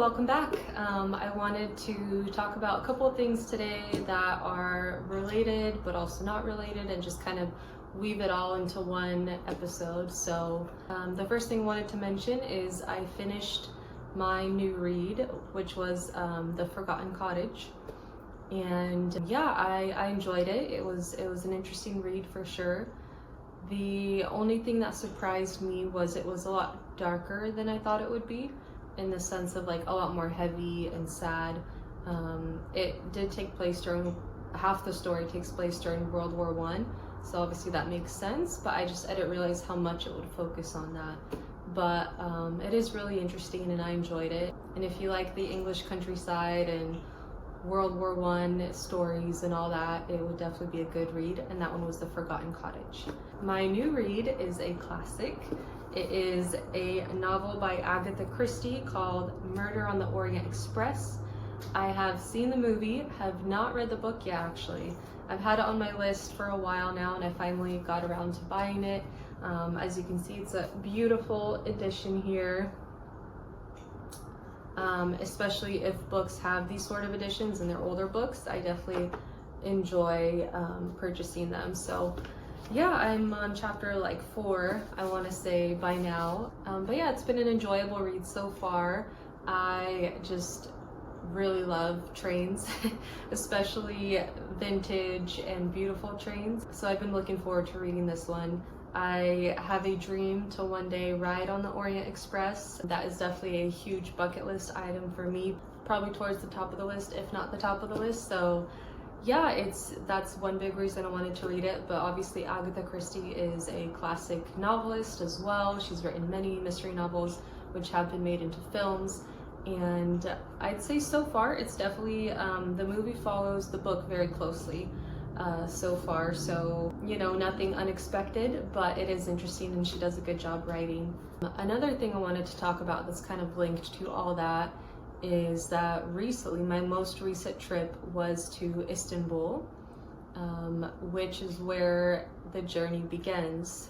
welcome back. I wanted to talk about a couple of things today that are related but also not related, and just kind of weave it all into one episode. So the first thing I wanted to mention is I finished my new read, which was The Forgotten Cottage. And yeah, I enjoyed it. It was an interesting read for sure. The only thing that surprised me was it was a lot darker than I thought it would be, in the sense of like a lot more heavy and sad. It did take place during, half the story takes place during World War I, so obviously that makes sense, but I didn't realize how much it would focus on that. But it is really interesting and I enjoyed it. And if you like the English countryside and World War I stories and all that, it would definitely be a good read, and that one was The Forgotten Cottage. My new read is a classic. It is a novel by Agatha Christie called Murder on the Orient Express. I have seen the movie, have not read the book yet actually. I've had it on my list for a while now and I finally got around to buying it. As you can see, it's a beautiful edition here. Especially if books have these sort of editions and they're older books, I definitely enjoy purchasing them. So yeah, I'm on chapter like 4, I want to say by now. But yeah, it's been an enjoyable read so far. I just really love trains, especially vintage and beautiful trains. So I've been looking forward to reading this one. I have a dream to one day ride on the Orient Express. That is definitely a huge bucket list item for me, probably towards the top of the list, if not the top of the list. So yeah, that's one big reason I wanted to read it. But obviously Agatha Christie is a classic novelist as well. She's written many mystery novels which have been made into films, and I'd say so far it's definitely the movie follows the book very closely so far, so you know, nothing unexpected, but it is interesting and she does a good job writing. Another thing I wanted to talk about that's kind of linked to all that is that recently, my most recent trip was to Istanbul, which is where the journey begins.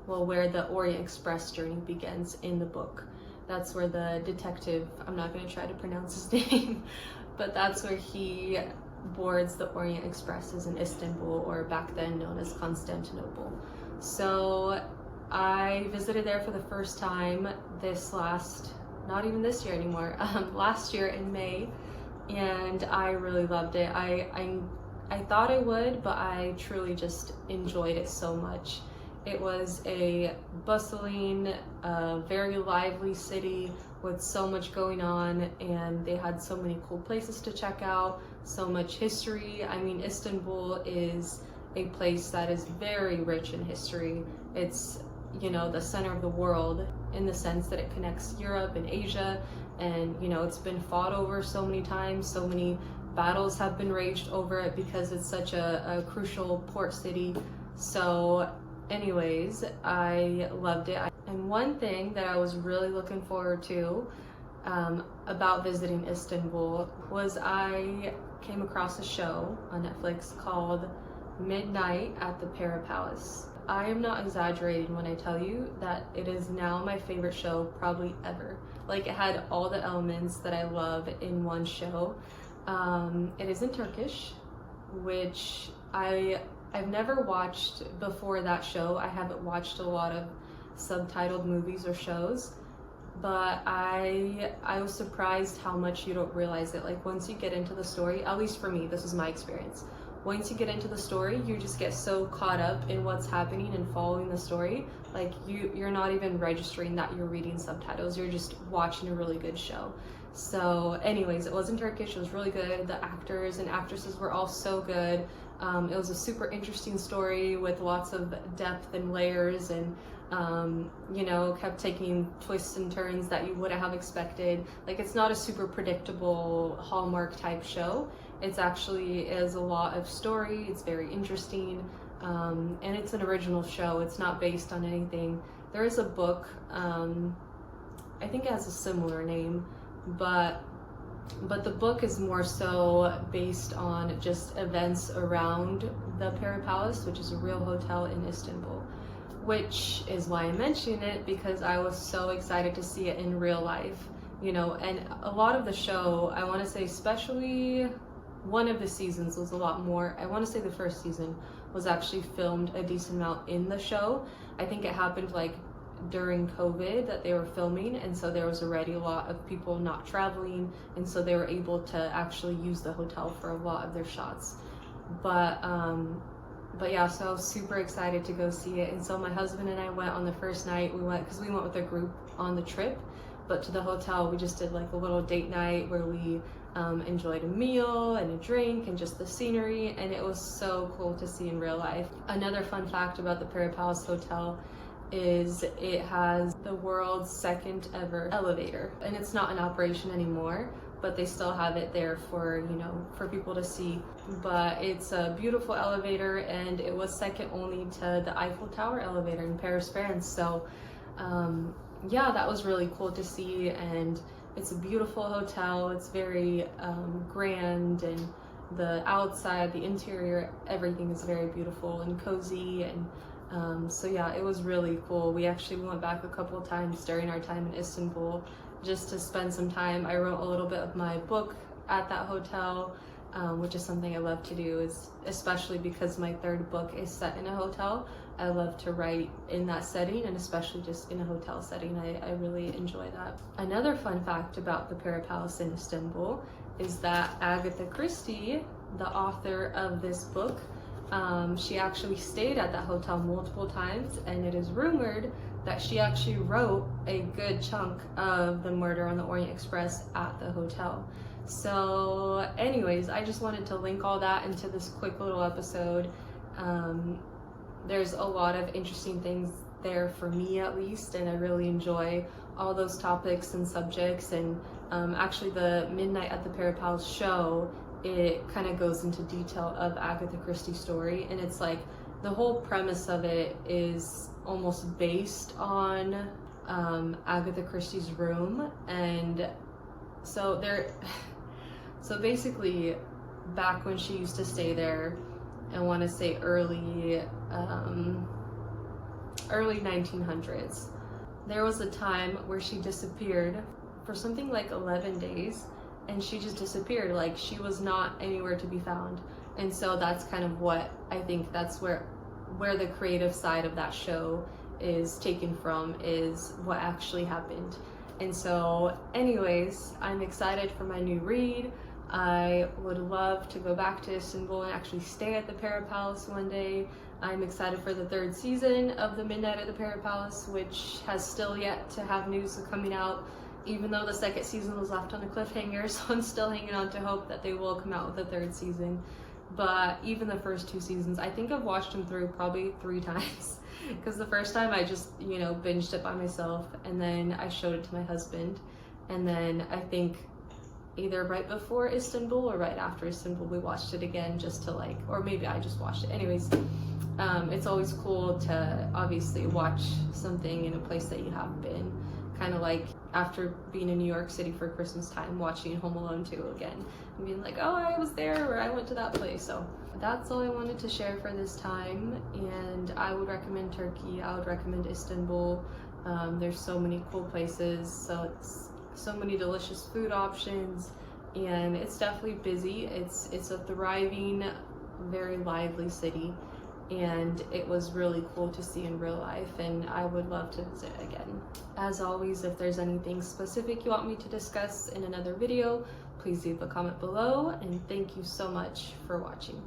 Well, where the Orient Express journey begins in the book. That's where the detective, I'm not going to try to pronounce his name, but that's where he boards the Orient Expresses in Istanbul, or back then known as Constantinople. So I visited there for the first time not even this year anymore, last year in May, and I really loved it. I thought I would, but I truly just enjoyed it so much. It was a bustling, very lively city with so much going on, and they had so many cool places to check out, so much history. I mean, Istanbul is a place that is very rich in history. It's, you know, the center of the world in the sense that it connects Europe and Asia, and you know, it's been fought over so many times, so many battles have been raged over it because it's such a crucial port city. So anyways, I loved it. And one thing that I was really looking forward to about visiting Istanbul was I came across a show on Netflix called Midnight at the Pera Palace. I am not exaggerating when I tell you that it is now my favorite show probably ever. Like, it had all the elements that I love in one show. It is in Turkish, which I've never watched before that show. I haven't watched a lot of subtitled movies or shows, but I was surprised how much you don't realize it. Like, once you get into the story, at least for me, this was my experience. Once you get into the story, you just get so caught up in what's happening and following the story. Like, you're not even registering that you're reading subtitles. You're just watching a really good show. So anyways, it was in Turkish. It was really good. The actors and actresses were all so good. It was a super interesting story with lots of depth and layers, and you know, kept taking twists and turns that you wouldn't have expected. Like, it's not a super predictable Hallmark type show. It's actually is a lot of story. It's very interesting, and it's an original show. It's not based on anything. There is a book, I think it has a similar name, but the book is more so based on just events around the Pera Palace, which is a real hotel in Istanbul, which is why I mention it, because I was so excited to see it in real life. you know, and a lot of the show, I want to say especially one of the seasons was a lot more, I want to say the first season was actually filmed a decent amount in the show. I think it happened like during COVID that they were filming, and so there was already a lot of people not traveling, and so they were able to actually use the hotel for a lot of their shots. But yeah, so I was super excited to go see it. And so my husband and I went on the first night. We went because we went with a group on the trip, but to the hotel we just did like a little date night where we enjoyed a meal and a drink and just the scenery, and it was so cool to see in real life. Another fun fact about the Pera Palace Hotel is it has the world's second ever elevator, and it's not in operation anymore, but they still have it there for, you know, for people to see. But it's a beautiful elevator, and it was second only to the Eiffel Tower elevator in Paris, France. So yeah, that was really cool to see, and it's a beautiful hotel. It's very grand, and the outside, the interior, everything is very beautiful and cozy, and so yeah, it was really cool. We went back a couple of times during our time in Istanbul just to spend some time. I wrote a little bit of my book at that hotel, which is something I love to do, is especially because my third book is set in a hotel. I love to write in that setting, and especially just in a hotel setting. I really enjoy that. Another fun fact about the Pera Palace in Istanbul is that Agatha Christie, the author of this book, she actually stayed at that hotel multiple times, and it is rumored that she actually wrote a good chunk of the Murder on the Orient Express at the hotel. So anyways, I just wanted to link all that into this quick little episode. There's a lot of interesting things there for me, at least, and I really enjoy all those topics and subjects. And actually the Midnight at the Pera Palace show, it kind of goes into detail of Agatha Christie's story, and it's like the whole premise of it is almost based on Agatha Christie's room. And so basically back when she used to stay there, I want to say early 1900s, there was a time where she disappeared for something like 11 days, and she just disappeared. Like, she was not anywhere to be found. And so that's kind of what I think, that's where the creative side of that show is taken from, is what actually happened. And so anyways, I'm excited for my new read. I would love to go back to Istanbul and actually stay at the Pera Palace one day. I'm excited for the third season of The Midnight at the Pera Palace, which has still yet to have news coming out, even though the second season was left on a cliffhanger. So I'm still hanging on to hope that they will come out with a third season. But even the first two seasons, I think I've watched them through probably 3 times. Because the first time I just, you know, binged it by myself, and then I showed it to my husband. And then I think either right before Istanbul or right after Istanbul, we watched it again just to like, or maybe I just watched it. Anyways, it's always cool to obviously watch something in a place that you have been. Kind of like after being in New York City for Christmas time, watching Home Alone 2 again, and being like, oh, I was there, or I went to that place. So that's all I wanted to share for this time, and I would recommend Turkey. I would recommend Istanbul. There's so many cool places, so many delicious food options, and it's definitely busy. It's a thriving, very lively city, and it was really cool to see in real life, and I would love to visit again. As always, if there's anything specific you want me to discuss in another video, please leave a comment below, and thank you so much for watching.